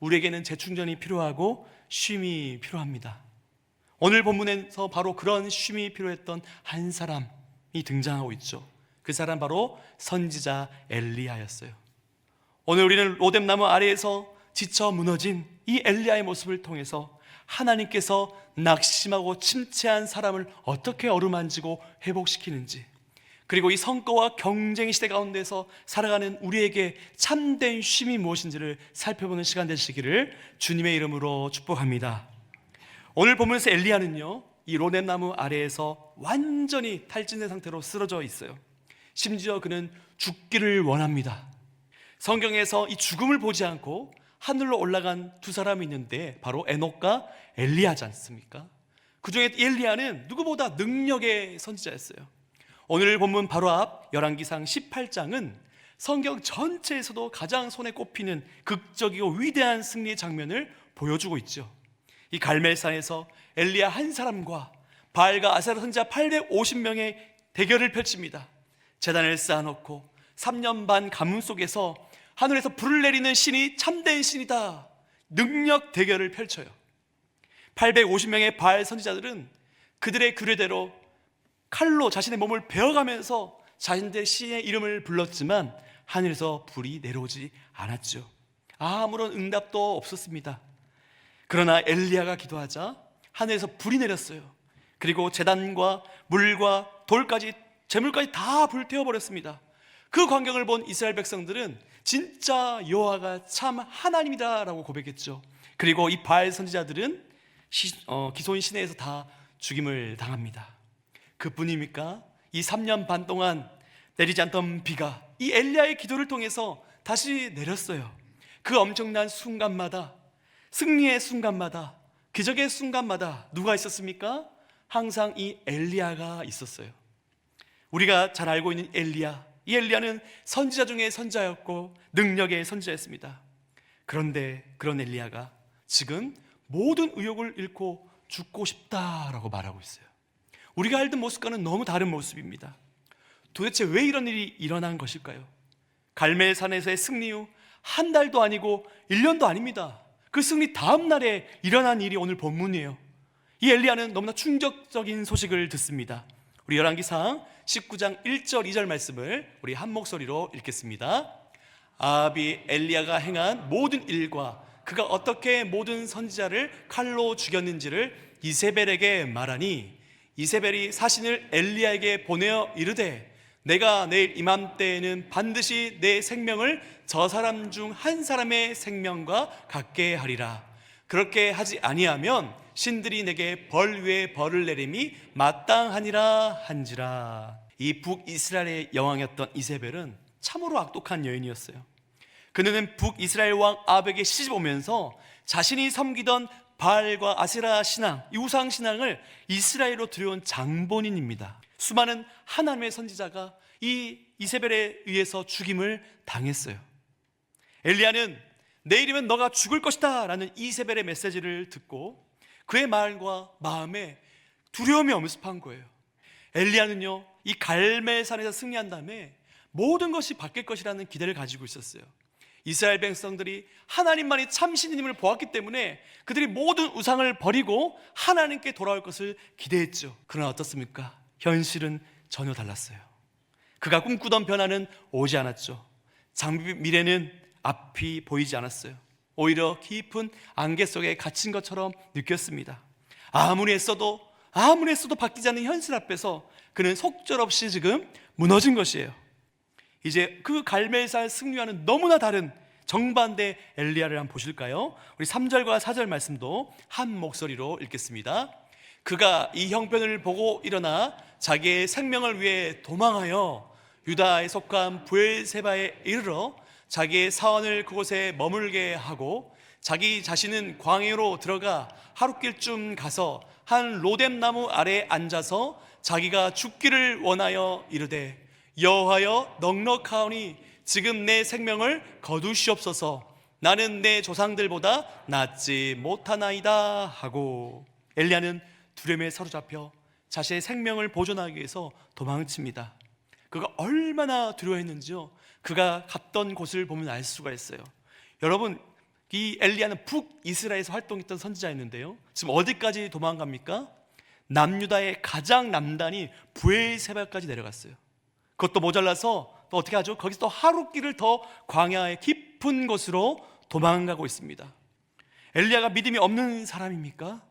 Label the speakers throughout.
Speaker 1: 우리에게는 재충전이 필요하고 쉼이 필요합니다. 오늘 본문에서 바로 그런 쉼이 필요했던 한 사람이 등장하고 있죠. 그 사람 바로 선지자 엘리야였어요. 오늘 우리는 로뎀나무 아래에서 지쳐 무너진 이 엘리야의 모습을 통해서 하나님께서 낙심하고 침체한 사람을 어떻게 어루만지고 회복시키는지, 그리고 이 성과와 경쟁 시대 가운데서 살아가는 우리에게 참된 쉼이 무엇인지를 살펴보는 시간 되시기를 주님의 이름으로 축복합니다. 오늘 본문에서 엘리야는요, 이 로뎀나무 아래에서 완전히 탈진된 상태로 쓰러져 있어요. 심지어 그는 죽기를 원합니다. 성경에서 이 죽음을 보지 않고 하늘로 올라간 두 사람이 있는데 바로 에녹과 엘리야지 않습니까? 그 중에 엘리야는 누구보다 능력의 선지자였어요. 오늘 본문 바로 앞 열왕기상 18장은 성경 전체에서도 가장 손에 꼽히는 극적이고 위대한 승리의 장면을 보여주고 있죠. 이 갈멜산에서 엘리야 한 사람과 바알과 아세라 선지자 850명의 대결을 펼칩니다. 제단을 쌓아놓고 3년 반 가뭄 속에서 하늘에서 불을 내리는 신이 참된 신이다, 능력 대결을 펼쳐요. 850명의 바알 선지자들은 그들의 규례대로 칼로 자신의 몸을 베어가면서 자신들의 신의 이름을 불렀지만 하늘에서 불이 내려오지 않았죠. 아무런 응답도 없었습니다. 그러나 엘리야가 기도하자 하늘에서 불이 내렸어요. 그리고 제단과 물과 돌까지, 재물까지 다 불태워버렸습니다. 그 광경을 본 이스라엘 백성들은 진짜 여호와가 참 하나님이다 라고 고백했죠. 그리고 이 바알 선지자들은 기손 시내에서 다 죽임을 당합니다. 그뿐입니까? 이 3년 반 동안 내리지 않던 비가 이 엘리야의 기도를 통해서 다시 내렸어요. 그 엄청난 순간마다, 승리의 순간마다, 기적의 순간마다 누가 있었습니까? 항상 이 엘리야가 있었어요. 우리가 잘 알고 있는 엘리야, 이 엘리야는 선지자 중에 선지자였고 능력의 선지자였습니다. 그런데 그런 엘리야가 지금 모든 의욕을 잃고 죽고 싶다라고 말하고 있어요. 우리가 알던 모습과는 너무 다른 모습입니다. 도대체 왜 이런 일이 일어난 것일까요? 갈멜산에서의 승리 후 한 달도 아니고 1년도 아닙니다. 그 승리 다음 날에 일어난 일이 오늘 본문이에요. 이 엘리야는 너무나 충격적인 소식을 듣습니다. 우리 열왕기상 19장 1절 2절 말씀을 우리 한 목소리로 읽겠습니다. 아합이 엘리야가 행한 모든 일과 그가 어떻게 모든 선지자를 칼로 죽였는지를 이세벨에게 말하니, 이세벨이 사신을 엘리야에게 보내어 이르되, 내가 내일 이맘때에는 반드시 내 생명을 저 사람 중 한 사람의 생명과 같게 하리라. 그렇게 하지 아니하면 신들이 내게 벌 위에 벌을 내림이 마땅하니라 한지라. 이 북이스라엘의 여왕이었던 이세벨은 참으로 악독한 여인이었어요. 그는 북이스라엘 왕 아합에게 시집 오면서 자신이 섬기던 바알과 아세라 신앙, 이 우상 신앙을 이스라엘로 들여온 장본인입니다. 수많은 하나님의 선지자가 이 이세벨에 의해서 죽임을 당했어요. 엘리야는 내일이면 너가 죽을 것이다 라는 이세벨의 메시지를 듣고 그의 말과 마음에 두려움이 엄습한 거예요. 엘리야는요, 이 갈멜산에서 승리한 다음에 모든 것이 바뀔 것이라는 기대를 가지고 있었어요. 이스라엘 백성들이 하나님만이 참 신임을 보았기 때문에 그들이 모든 우상을 버리고 하나님께 돌아올 것을 기대했죠. 그러나 어떻습니까? 현실은 전혀 달랐어요. 그가 꿈꾸던 변화는 오지 않았죠. 장비 미래는 앞이 보이지 않았어요. 오히려 깊은 안개 속에 갇힌 것처럼 느꼈습니다. 아무리 애써도 바뀌지 않는 현실 앞에서 그는 속절없이 지금 무너진 것이에요. 이제 그 갈멜산 승리와는 너무나 다른 정반대 엘리야를 한번 보실까요? 우리 3절과 4절 말씀도 한 목소리로 읽겠습니다. 그가 이 형편을 보고 일어나 자기의 생명을 위해 도망하여 유다에 속한 브엘세바에 이르러 자기의 사원을 그곳에 머물게 하고 자기 자신은 광야로 들어가 하룻길쯤 가서 한 로뎀나무 아래에 앉아서 자기가 죽기를 원하여 이르되, 여호와여 넉넉하오니 지금 내 생명을 거두시옵소서. 나는 내 조상들보다 낫지 못하나이다 하고, 엘리야는 두려움에 사로잡혀 자신의 생명을 보존하기 위해서 도망칩니다. 그가 얼마나 두려워했는지요, 그가 갔던 곳을 보면 알 수가 있어요. 여러분, 이 엘리야는 북이스라엘에서 활동했던 선지자였는데요, 지금 어디까지 도망갑니까? 남유다의 가장 남단이 브엘세바까지 내려갔어요. 그것도 모자라서 또 어떻게 하죠? 거기서 또 하룻길을 더 광야의 깊은 곳으로 도망가고 있습니다. 엘리야가 믿음이 없는 사람입니까?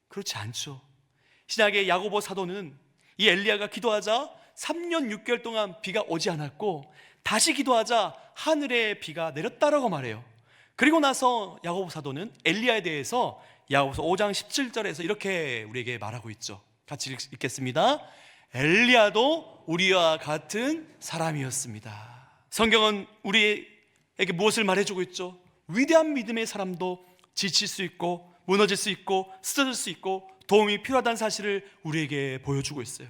Speaker 1: 그렇지 않죠. 신약의 야고보 사도는 이 엘리야가 기도하자 3년 6개월 동안 비가 오지 않았고 다시 기도하자 하늘에 비가 내렸다라고 말해요. 그리고 나서 야고보 사도는 엘리야에 대해서 야고보서 5장 17절에서 이렇게 우리에게 말하고 있죠. 같이 읽겠습니다. 엘리야도 우리와 같은 사람이었습니다. 성경은 우리에게 무엇을 말해주고 있죠? 위대한 믿음의 사람도 지칠 수 있고 무너질 수 있고 쓰러질 수 있고 도움이 필요하다는 사실을 우리에게 보여주고 있어요.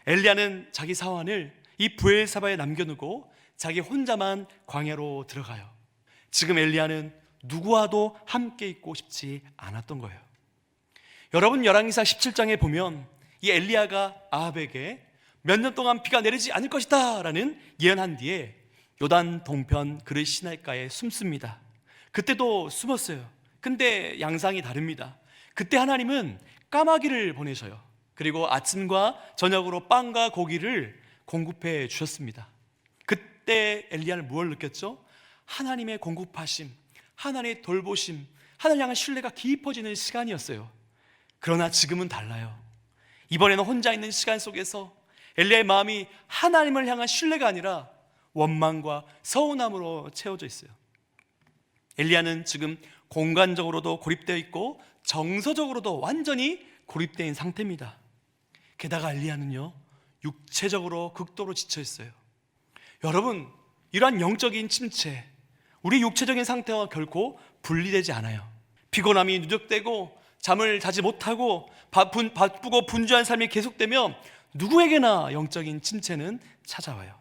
Speaker 1: 엘리야는 자기 사환을 이 브엘사바에 남겨두고 자기 혼자만 광야로 들어가요. 지금 엘리야는 누구와도 함께 있고 싶지 않았던 거예요. 여러분, 열왕기상 17장에 보면 이 엘리야가 아합에게 몇 년 동안 비가 내리지 않을 것이다 라는 예언한 뒤에 요단 동편 그릇 시내가에 숨습니다. 그때도 숨었어요. 근데 양상이 다릅니다. 그때 하나님은 까마귀를 보내셔요. 그리고 아침과 저녁으로 빵과 고기를 공급해 주셨습니다. 그때 엘리야는 무엇을 느꼈죠? 하나님의 공급하심, 하나님의 돌보심, 하나님을 향한 신뢰가 깊어지는 시간이었어요. 그러나 지금은 달라요. 이번에는 혼자 있는 시간 속에서 엘리야의 마음이 하나님을 향한 신뢰가 아니라 원망과 서운함으로 채워져 있어요. 엘리야는 지금 공간적으로도 고립되어 있고 정서적으로도 완전히 고립되어 있는 상태입니다. 게다가 엘리야는요, 육체적으로 극도로 지쳐 있어요. 여러분, 이러한 영적인 침체, 우리 육체적인 상태와 결코 분리되지 않아요. 피곤함이 누적되고 잠을 자지 못하고 바쁘고 분주한 삶이 계속되면 누구에게나 영적인 침체는 찾아와요.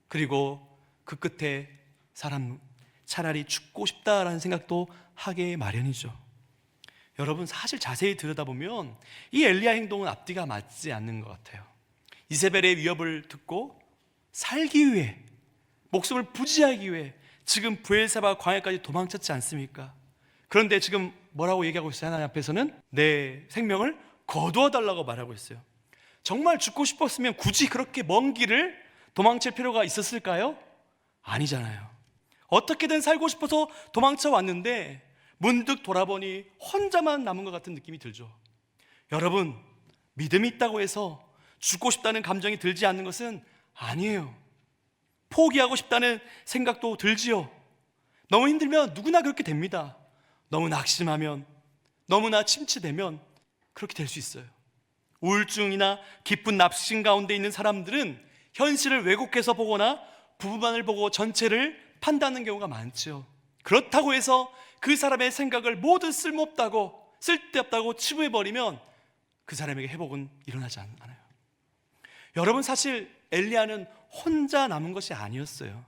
Speaker 1: 그리고 그 끝에 사람 차라리 죽고 싶다라는 생각도 하게 마련이죠. 여러분, 사실 자세히 들여다보면 이 엘리야 행동은 앞뒤가 맞지 않는 것 같아요. 이세벨의 위협을 듣고 살기 위해, 목숨을 부지하기 위해 지금 브엘사바 광야까지 도망쳤지 않습니까? 그런데 지금 뭐라고 얘기하고 있어요? 하나님 앞에서는 내 생명을 거두어 달라고 말하고 있어요. 정말 죽고 싶었으면 굳이 그렇게 먼 길을 도망칠 필요가 있었을까요? 아니잖아요. 어떻게든 살고 싶어서 도망쳐 왔는데 문득 돌아보니 혼자만 남은 것 같은 느낌이 들죠. 여러분, 믿음이 있다고 해서 죽고 싶다는 감정이 들지 않는 것은 아니에요. 포기하고 싶다는 생각도 들지요. 너무 힘들면 누구나 그렇게 됩니다. 너무 낙심하면, 너무나 침체되면 그렇게 될 수 있어요. 우울증이나 깊은 낙심 가운데 있는 사람들은 현실을 왜곡해서 보거나 부분만을 보고 전체를 판단하는 경우가 많죠. 그렇다고 해서 그 사람의 생각을 모두 쓸모없다고, 쓸데없다고 치부해버리면 그 사람에게 회복은 일어나지 않아요. 여러분, 사실 엘리야는 혼자 남은 것이 아니었어요.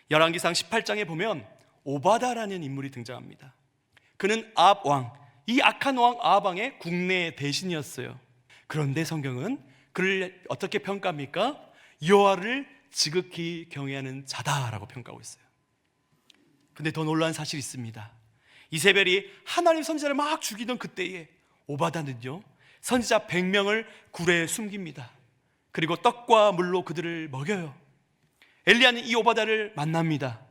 Speaker 1: 열왕기상 18장에 보면 오바다라는 인물이 등장합니다. 그는 아합 왕, 이 악한 왕 아합 왕의 국내 대신이었어요. 그런데 성경은 그를 어떻게 평가합니까? 여호와를 지극히 경외하는 자다라고 평가하고 있어요. 근데 더 놀라운 사실이 있습니다. 이세벨이 하나님 선지자를 막 죽이던 그때에 오바다는요, 선지자 100명을 굴에 숨깁니다. 그리고 떡과 물로 그들을 먹여요. 엘리야는 이 오바다를 만납니다.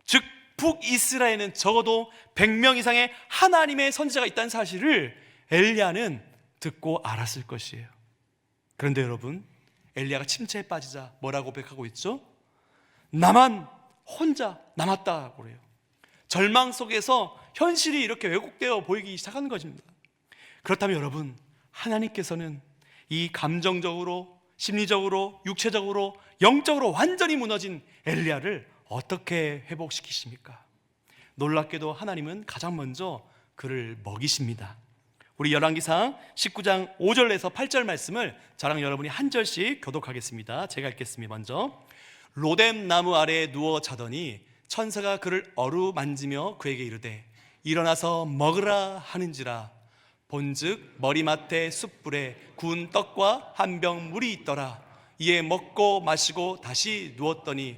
Speaker 1: 즉 북이스라엘에는 적어도 100명 이상의 하나님의 선지자가 있다는 사실을 엘리야는 듣고 알았을 것이에요. 그런데 여러분, 엘리야가 침체에 빠지자 뭐라고 고백하고 있죠? 나만 혼자 남았다고 그래요. 절망 속에서 현실이 이렇게 왜곡되어 보이기 시작하는 것입니다. 그렇다면 여러분, 하나님께서는 이 감정적으로, 심리적으로, 육체적으로, 영적으로 완전히 무너진 엘리야를 어떻게 회복시키십니까? 놀랍게도 하나님은 가장 먼저 그를 먹이십니다. 우리 열왕기상 19장 5절에서 8절 말씀을 저랑 여러분이 한 절씩 교독하겠습니다. 제가 읽겠습니다. 먼저, 로뎀 나무 아래에 누워 자더니 천사가 그를 어루만지며 그에게 이르되 일어나서 먹으라 하는지라. 본즉 머리맡에 숯불에 구운 떡과 한 병 물이 있더라. 이에 먹고 마시고 다시 누웠더니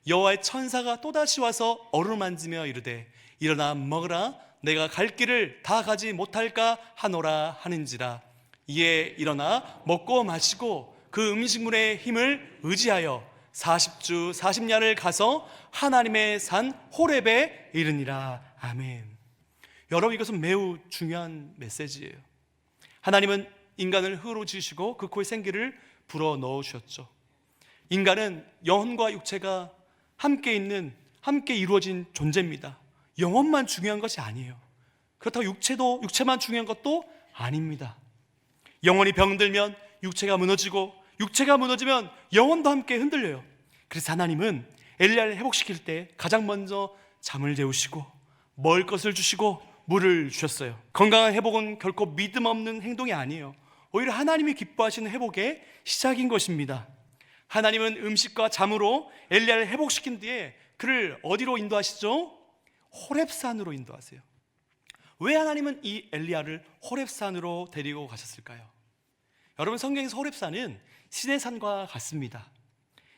Speaker 1: 여호와의 천사가 또다시 와서 어루만지며 이르되 일어나 먹으라 내가 갈 길을 다 가지 못할까 하노라 하는지라. 이에 일어나 먹고 마시고 그 음식물의 힘을 의지하여 40주 40야를 가서 하나님의 산 호렙에 이르니라. 아멘. 여러분, 이것은 매우 중요한 메시지예요. 하나님은 인간을 흙으로 지으시고 그 코에 생기를 불어 넣으셨죠. 인간은 영혼과 육체가 함께 있는, 함께 이루어진 존재입니다. 영혼만 중요한 것이 아니에요. 그렇다고 육체만 중요한 것도 아닙니다. 영혼이 병들면 육체가 무너지고 육체가 무너지면 영혼도 함께 흔들려요. 그래서 하나님은 엘리야를 회복시킬 때 가장 먼저 잠을 재우시고 먹을 것을 주시고 물을 주셨어요. 건강한 회복은 결코 믿음 없는 행동이 아니에요. 오히려 하나님이 기뻐하시는 회복의 시작인 것입니다. 하나님은 음식과 잠으로 엘리야를 회복시킨 뒤에 그를 어디로 인도하시죠? 호렙산으로 인도하세요. 왜 하나님은 이 엘리야를 호렙산으로 데리고 가셨을까요? 여러분, 성경에서 호렙산은 시내산과 같습니다.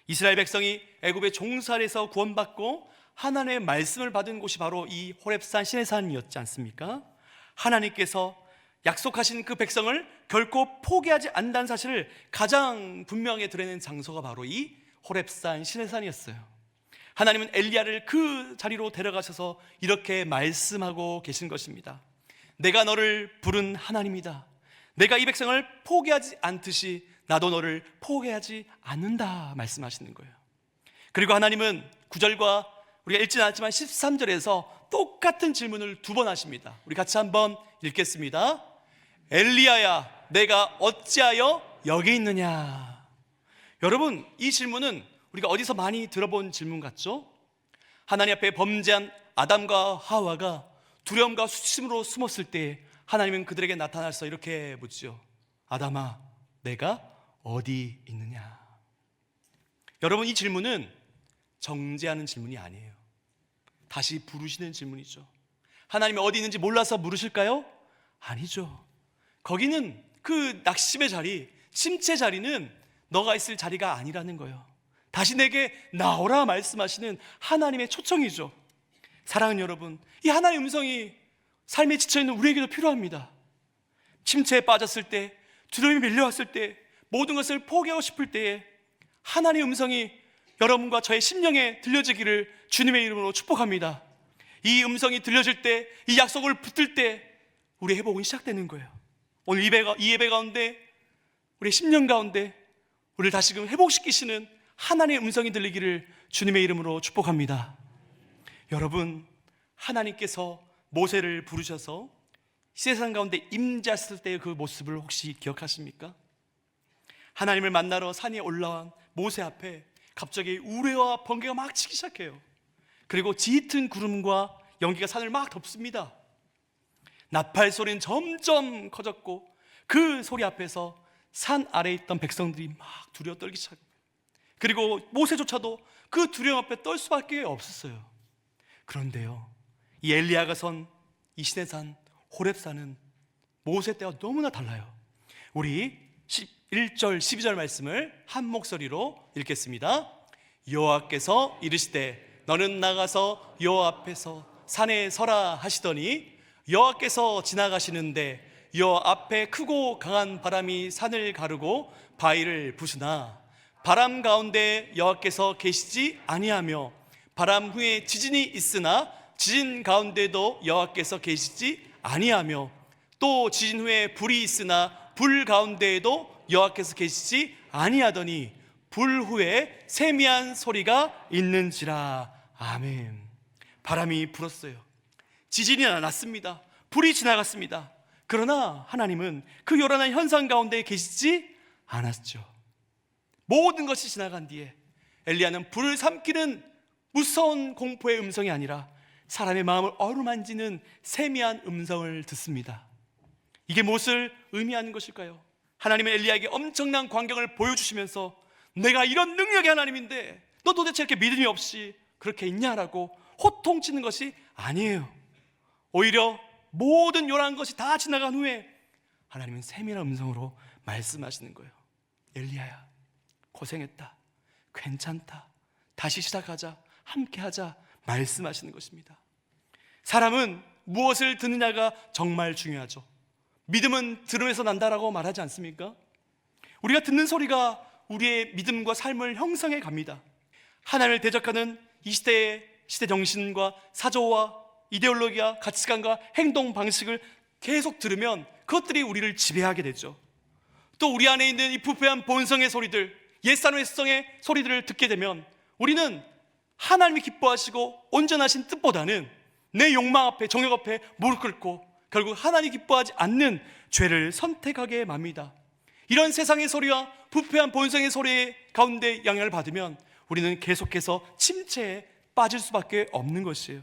Speaker 1: 이스라엘 백성이 애굽의 종살에서 구원받고 하나님의 말씀을 받은 곳이 바로 이 호렙산 시내산이었지 않습니까? 하나님께서 약속하신 그 백성을 결코 포기하지 않는다는 사실을 가장 분명하게 드러낸 장소가 바로 이 호렙산 시내산이었어요. 하나님은 엘리야를 그 자리로 데려가셔서 이렇게 말씀하고 계신 것입니다. 내가 너를 부른 하나님이다. 내가 이 백성을 포기하지 않듯이 나도 너를 포기하지 않는다 말씀하시는 거예요. 그리고 하나님은 9절과 우리가 읽지 않았지만 13절에서 똑같은 질문을 2번 하십니다. 우리 같이 한번 읽겠습니다. 엘리야야, 내가 어찌하여 여기 있느냐? 여러분, 이 질문은 우리가 어디서 많이 들어본 질문 같죠? 하나님 앞에 범죄한 아담과 하와가 두려움과 수치심으로 숨었을 때 하나님은 그들에게 나타나서 이렇게 묻죠. 아담아, 내가 어디 있느냐? 여러분, 이 질문은 정죄하는 질문이 아니에요. 다시 부르시는 질문이죠. 하나님이 어디 있는지 몰라서 물으실까요? 아니죠. 거기는 그 낙심의 자리, 침체 자리는 너가 있을 자리가 아니라는 거예요. 다시 내게 나오라 말씀하시는 하나님의 초청이죠. 사랑하는 여러분, 이 하나님의 음성이 삶에 지쳐있는 우리에게도 필요합니다. 침체에 빠졌을 때, 두려움이 밀려왔을 때, 모든 것을 포기하고 싶을 때에 하나님의 음성이 여러분과 저의 심령에 들려지기를 주님의 이름으로 축복합니다. 이 음성이 들려질 때, 이 약속을 붙들 때 우리의 회복은 시작되는 거예요. 오늘 이 예배 가운데, 우리의 심령 가운데 우리를 다시금 회복시키시는 하나님의 음성이 들리기를 주님의 이름으로 축복합니다. 여러분, 하나님께서 모세를 부르셔서 시내산 가운데 임재하셨을 때의 그 모습을 혹시 기억하십니까? 하나님을 만나러 산에 올라온 모세 앞에 갑자기 우레와 번개가 막 치기 시작해요. 그리고 짙은 구름과 연기가 산을 막 덮습니다. 나팔 소리는 점점 커졌고 그 소리 앞에서 산 아래에 있던 백성들이 막 두려워 떨기 시작합니다. 그리고 모세조차도 그 두려움 앞에 떨 수밖에 없었어요. 그런데요, 이 엘리야가 선 이 시내산 호렙산은 모세 때와 너무나 달라요. 우리 1절 12절 말씀을 한 목소리로 읽겠습니다. 여호와께서 이르시되 너는 나가서 여호와 앞에서 산에 서라 하시더니 여호와께서 지나가시는데 여호와 앞에 크고 강한 바람이 산을 가르고 바위를 부수나 바람 가운데 여호와께서 계시지 아니하며 바람 후에 지진이 있으나 지진 가운데도 여호와께서 계시지 아니하며 또 지진 후에 불이 있으나 불 가운데에도 여호와께서 계시지 아니하더니 불 후에 세미한 소리가 있는지라. 아멘. 바람이 불었어요. 지진이 났습니다. 불이 지나갔습니다. 그러나 하나님은 그 요란한 현상 가운데 계시지 않았죠. 모든 것이 지나간 뒤에 엘리야는 불을 삼키는 무서운 공포의 음성이 아니라 사람의 마음을 어루만지는 세미한 음성을 듣습니다. 이게 무엇을 의미하는 것일까요? 하나님은 엘리야에게 엄청난 광경을 보여주시면서 내가 이런 능력의 하나님인데 너 도대체 이렇게 믿음이 없이 그렇게 있냐라고 호통치는 것이 아니에요. 오히려 모든 요란한 것이 다 지나간 후에 하나님은 세밀한 음성으로 말씀하시는 거예요. 엘리야야, 고생했다. 괜찮다. 다시 시작하자, 함께하자 말씀하시는 것입니다. 사람은 무엇을 듣느냐가 정말 중요하죠. 믿음은 들음에서 난다라고 말하지 않습니까? 우리가 듣는 소리가 우리의 믿음과 삶을 형성해 갑니다. 하나님을 대적하는 이 시대의 시대 정신과 사조와 이데올로기와 가치관과 행동 방식을 계속 들으면 그것들이 우리를 지배하게 되죠. 또 우리 안에 있는 이 부패한 본성의 소리들, 옛사람의 성의 소리들을 듣게 되면 우리는 하나님이 기뻐하시고 온전하신 뜻보다는 내 욕망 앞에, 정욕 앞에 무릎 꿇고 결국 하나님이 기뻐하지 않는 죄를 선택하게 맙니다. 이런 세상의 소리와 부패한 본성의 소리 가운데 영향을 받으면 우리는 계속해서 침체에 빠질 수밖에 없는 것이에요.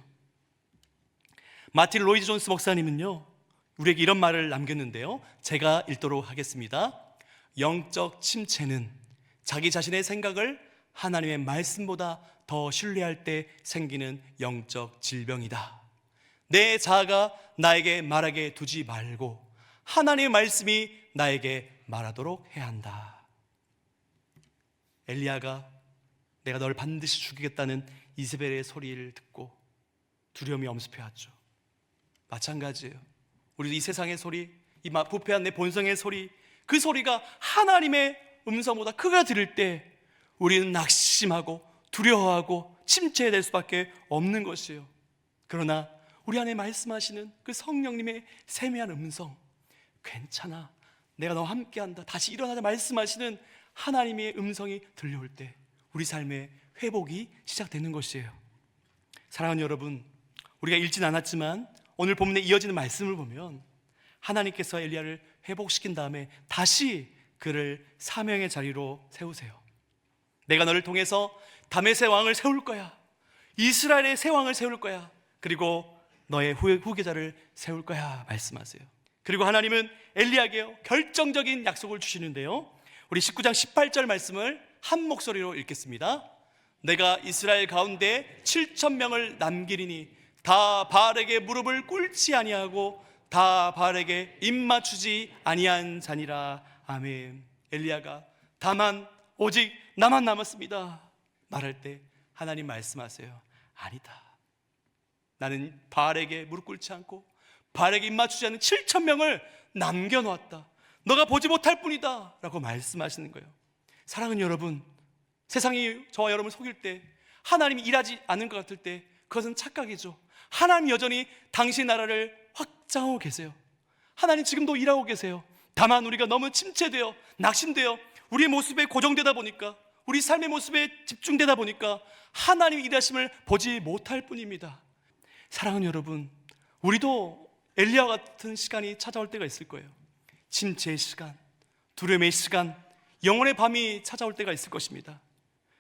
Speaker 1: 마틴 로이드 존스 목사님은요, 우리에게 이런 말을 남겼는데요, 제가 읽도록 하겠습니다. 영적 침체는 자기 자신의 생각을 하나님의 말씀보다 더 신뢰할 때 생기는 영적 질병이다. 내 자아가 나에게 말하게 두지 말고 하나님의 말씀이 나에게 말하도록 해야 한다. 엘리야가 내가 널 반드시 죽이겠다는 이세벨의 소리를 듣고 두려움이 엄습해왔죠. 마찬가지예요. 우리도 이 세상의 소리, 이 부패한 내 본성의 소리, 그 소리가 하나님의 음성보다 크게 들을 때 우리는 낙심하고 두려워하고 침체될 수밖에 없는 것이에요. 그러나 우리 안에 말씀하시는 그 성령님의 세미한 음성, 괜찮아, 내가 너와 함께한다, 다시 일어나자 말씀하시는 하나님의 음성이 들려올 때 우리 삶의 회복이 시작되는 것이에요. 사랑하는 여러분, 우리가 읽진 않았지만 오늘 본문에 이어지는 말씀을 보면 하나님께서 엘리야를 회복시킨 다음에 다시 그를 사명의 자리로 세우세요. 내가 너를 통해서 다메섹의 왕을 세울 거야, 이스라엘의 새 왕을 세울 거야, 그리고 너의 후계자를 세울 거야 말씀하세요. 그리고 하나님은 엘리야에게 결정적인 약속을 주시는데요, 우리 19장 18절 말씀을 한 목소리로 읽겠습니다. 내가 이스라엘 가운데 7,000명을 남기리니 다 바알에게 무릎을 꿇지 아니하고 다 바알에게 입맞추지 아니한 자니라. 아멘. 엘리야가 다만 오직 나만 남았습니다 말할 때 하나님 말씀하세요. 아니다, 나는 바알에게 무릎 꿇지 않고 바알에게 입맞추지 않는 7,000명을 남겨놓았다, 너가 보지 못할 뿐이다 라고 말씀하시는 거예요. 사랑하는 여러분, 세상이 저와 여러분을 속일 때, 하나님이 일하지 않는 것 같을 때 그것은 착각이죠. 하나님 여전히 당신 나라를 확장하고 계세요. 하나님 지금도 일하고 계세요. 다만 우리가 너무 침체되어 낙심되어 우리의 모습에 고정되다 보니까, 우리 삶의 모습에 집중되다 보니까 하나님의 일하심을 보지 못할 뿐입니다. 사랑하는 여러분, 우리도 엘리야와 같은 시간이 찾아올 때가 있을 거예요. 침체의 시간, 두려움의 시간, 영혼의 밤이 찾아올 때가 있을 것입니다.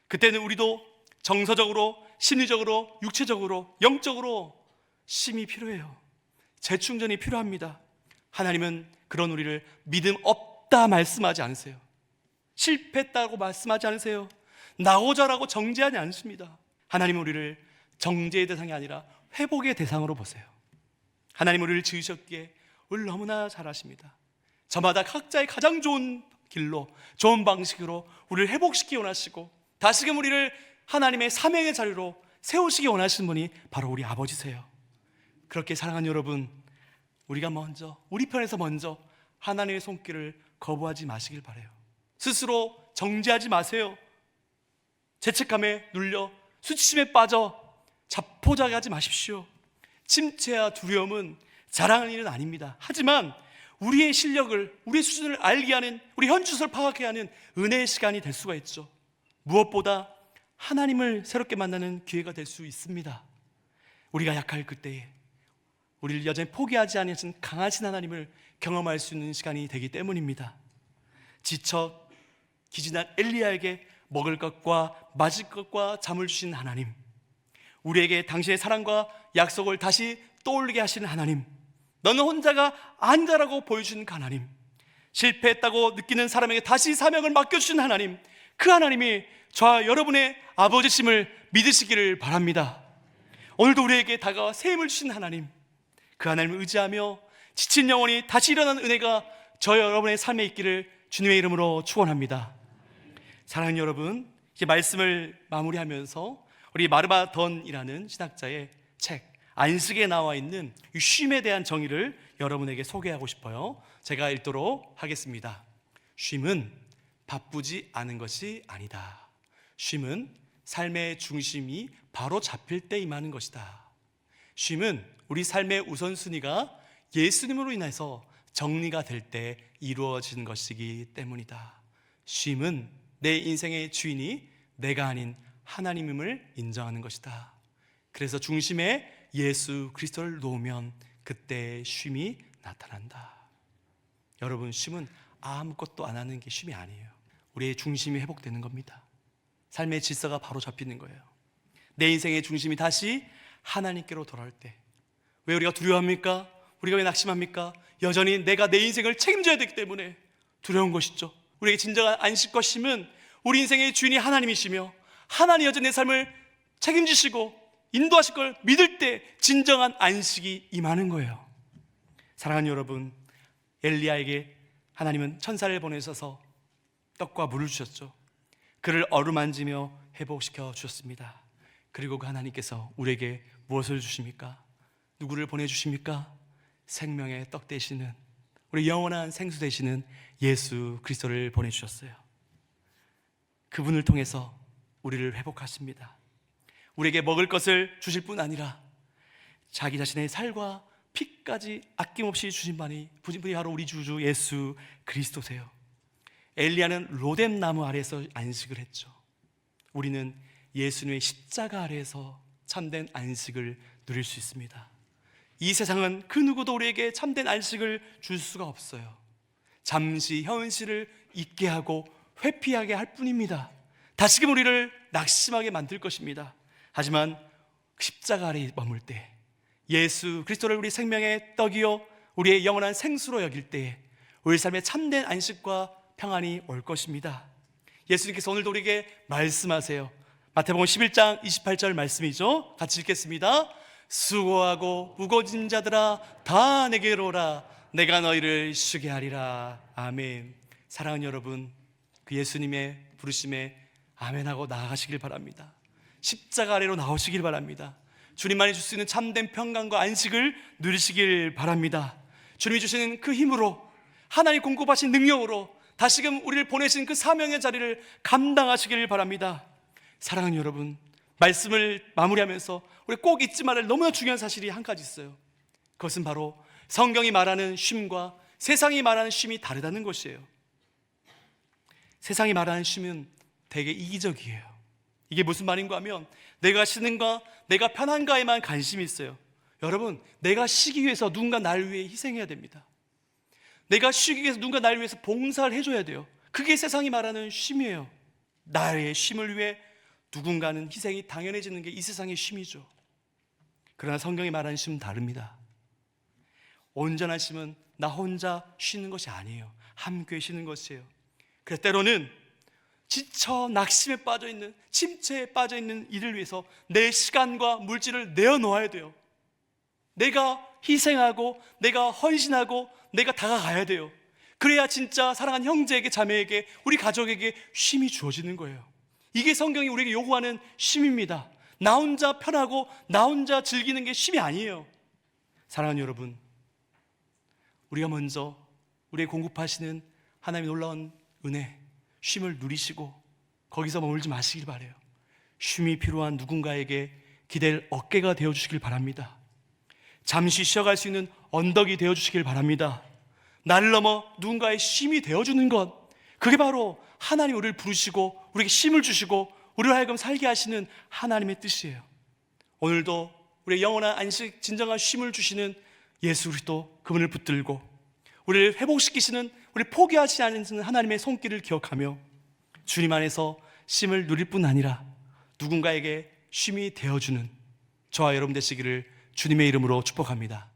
Speaker 1: 그때는 우리도 정서적으로, 심리적으로, 육체적으로, 영적으로 쉼이 필요해요. 재충전이 필요합니다. 하나님은 그런 우리를 믿음 없다 말씀하지 않으세요. 실패했다고 말씀하지 않으세요. 나오자라고 정죄하지 않으십니다. 하나님은 우리를 정죄의 대상이 아니라 회복의 대상으로 보세요. 하나님은 우리를 지으셨기에 우리를 너무나 잘 아십니다. 저마다 각자의 가장 좋은 길로, 좋은 방식으로 우리를 회복시키기 원하시고 다시금 우리를 하나님의 사명의 자리로 세우시기 원하시는 분이 바로 우리 아버지세요. 그렇게 사랑하는 여러분, 우리가 먼저, 우리 편에서 먼저 하나님의 손길을 거부하지 마시길 바라요. 스스로 정죄하지 마세요. 죄책감에 눌려 수치심에 빠져 자포자기하지 마십시오. 침체와 두려움은 자랑하는 일은 아닙니다. 하지만 우리의 실력을, 우리의 수준을 알게 하는, 우리 현주소를 파악해야 하는 은혜의 시간이 될 수가 있죠. 무엇보다 하나님을 새롭게 만나는 기회가 될 수 있습니다. 우리가 약할 그때에 우리를 여전히 포기하지 않으신 강하신 하나님을 경험할 수 있는 시간이 되기 때문입니다. 지쳐 기진한 엘리야에게 먹을 것과 마실 것과 잠을 주신 하나님, 우리에게 당신의 사랑과 약속을 다시 떠올리게 하시는 하나님, 너는 혼자가 아니다라고 보여주는 그 하나님, 실패했다고 느끼는 사람에게 다시 사명을 맡겨주신 하나님, 그 하나님이 저와 여러분의 아버지심을 믿으시기를 바랍니다. 오늘도 우리에게 다가와 새 힘을 주신 하나님, 그 하나님을 의지하며 지친 영혼이 다시 일어나는 은혜가 저와 여러분의 삶에 있기를 주님의 이름으로 축원합니다. 사랑하는 여러분, 이제 말씀을 마무리하면서 우리 마르바던이라는 신학자의 책 안식에 나와 있는 이 쉼에 대한 정의를 여러분에게 소개하고 싶어요. 제가 읽도록 하겠습니다. 쉼은 바쁘지 않은 것이 아니다. 쉼은 삶의 중심이 바로 잡힐 때 임하는 것이다. 쉼은 우리 삶의 우선순위가 예수님으로 인해서 정리가 될 때 이루어지는 것이기 때문이다. 쉼은 내 인생의 주인이 내가 아닌 하나님임을 인정하는 것이다. 그래서 중심에 예수 그리스도를 놓으면 그때 쉼이 나타난다. 여러분, 쉼은 아무것도 안 하는 게 쉼이 아니에요. 우리의 중심이 회복되는 겁니다. 삶의 질서가 바로 잡히는 거예요. 내 인생의 중심이 다시 하나님께로 돌아올 때. 왜 우리가 두려워합니까? 우리가 왜 낙심합니까? 여전히 내가 내 인생을 책임져야 되기 때문에 두려운 것이죠. 우리에게 진정한 안식과 쉼은 우리 인생의 주인이 하나님이시며 하나님 여전히 내 삶을 책임지시고 인도하실 걸 믿을 때 진정한 안식이 임하는 거예요. 사랑하는 여러분, 엘리야에게 하나님은 천사를 보내셔서 떡과 물을 주셨죠. 그를 어루만지며 회복시켜 주셨습니다. 그리고 그 하나님께서 우리에게 무엇을 주십니까? 누구를 보내주십니까? 생명의 떡 되시는, 우리 영원한 생수 되시는 예수 그리스도를 보내주셨어요. 그분을 통해서 우리를 회복하십니다. 우리에게 먹을 것을 주실 뿐 아니라 자기 자신의 살과 피까지 아낌없이 주신 분이 바로 우리 주 예수 그리스도세요. 엘리야는 로뎀 나무 아래에서 안식을 했죠. 우리는 예수님의 십자가 아래에서 참된 안식을 누릴 수 있습니다. 이 세상은 그 누구도 우리에게 참된 안식을 줄 수가 없어요. 잠시 현실을 잊게 하고 회피하게 할 뿐입니다. 다시금 우리를 낙심하게 만들 것입니다. 하지만 십자가 아래에 머물 때 예수 그리스도를 우리 생명의 떡이요 우리의 영원한 생수로 여길 때에 우리 삶에 참된 안식과 평안이 올 것입니다. 예수님께서 오늘도 우리에게 말씀하세요. 마태복음 11장 28절 말씀이죠. 같이 읽겠습니다. 수고하고 무거워진 자들아 다 내게로 오라. 내가 너희를 쉬게 하리라. 아멘. 사랑하는 여러분, 그 예수님의 부르심에 아멘하고 나아가시길 바랍니다. 십자가 아래로 나오시길 바랍니다. 주님만이 줄 수 있는 참된 평강과 안식을 누리시길 바랍니다. 주님이 주시는 그 힘으로, 하나님 공급하신 능력으로 다시금 우리를 보내신 그 사명의 자리를 감당하시길 바랍니다. 사랑하는 여러분, 말씀을 마무리하면서 우리 꼭 잊지 말아야 할 너무나 중요한 사실이 한 가지 있어요. 그것은 바로 성경이 말하는 쉼과 세상이 말하는 쉼이 다르다는 것이에요. 세상이 말하는 쉼은 되게 이기적이에요. 이게 무슨 말인가 하면 내가 쉬는가, 내가 편한가에만 관심이 있어요. 여러분, 내가 쉬기 위해서 누군가 날 위해 희생해야 됩니다. 내가 쉬기 위해서 누군가 날 위해서 봉사를 해줘야 돼요. 그게 세상이 말하는 쉼이에요. 나의 쉼을 위해 누군가는 희생이 당연해지는 게 이 세상의 쉼이죠. 그러나 성경이 말하는 쉼은 다릅니다. 온전한 쉼은 나 혼자 쉬는 것이 아니에요. 함께 쉬는 것이에요. 그래서 때로는 지쳐 낙심에 빠져있는, 침체에 빠져있는 이를 위해서 내 시간과 물질을 내어놓아야 돼요. 내가 희생하고 내가 헌신하고 내가 다가가야 돼요. 그래야 진짜 사랑하는 형제에게, 자매에게, 우리 가족에게 쉼이 주어지는 거예요. 이게 성경이 우리에게 요구하는 쉼입니다. 나 혼자 편하고 나 혼자 즐기는 게 쉼이 아니에요. 사랑하는 여러분, 우리가 먼저 우리의 공급하시는 하나님의 놀라운 은혜, 쉼을 누리시고 거기서 머물지 마시길 바라요. 쉼이 필요한 누군가에게 기댈 어깨가 되어주시길 바랍니다. 잠시 쉬어갈 수 있는 언덕이 되어주시길 바랍니다. 나를 넘어 누군가의 쉼이 되어주는 것, 그게 바로 하나님 우리를 부르시고 우리에게 쉼을 주시고 우리를 하여금 살게 하시는 하나님의 뜻이에요. 오늘도 우리의 영원한 안식, 진정한 쉼을 주시는 예수 그리스도, 그분을 붙들고 우리를 회복시키시는, 우리 포기하지 않는 하나님의 손길을 기억하며 주님 안에서 쉼을 누릴 뿐 아니라 누군가에게 쉼이 되어주는 저와 여러분 되시기를 주님의 이름으로 축복합니다.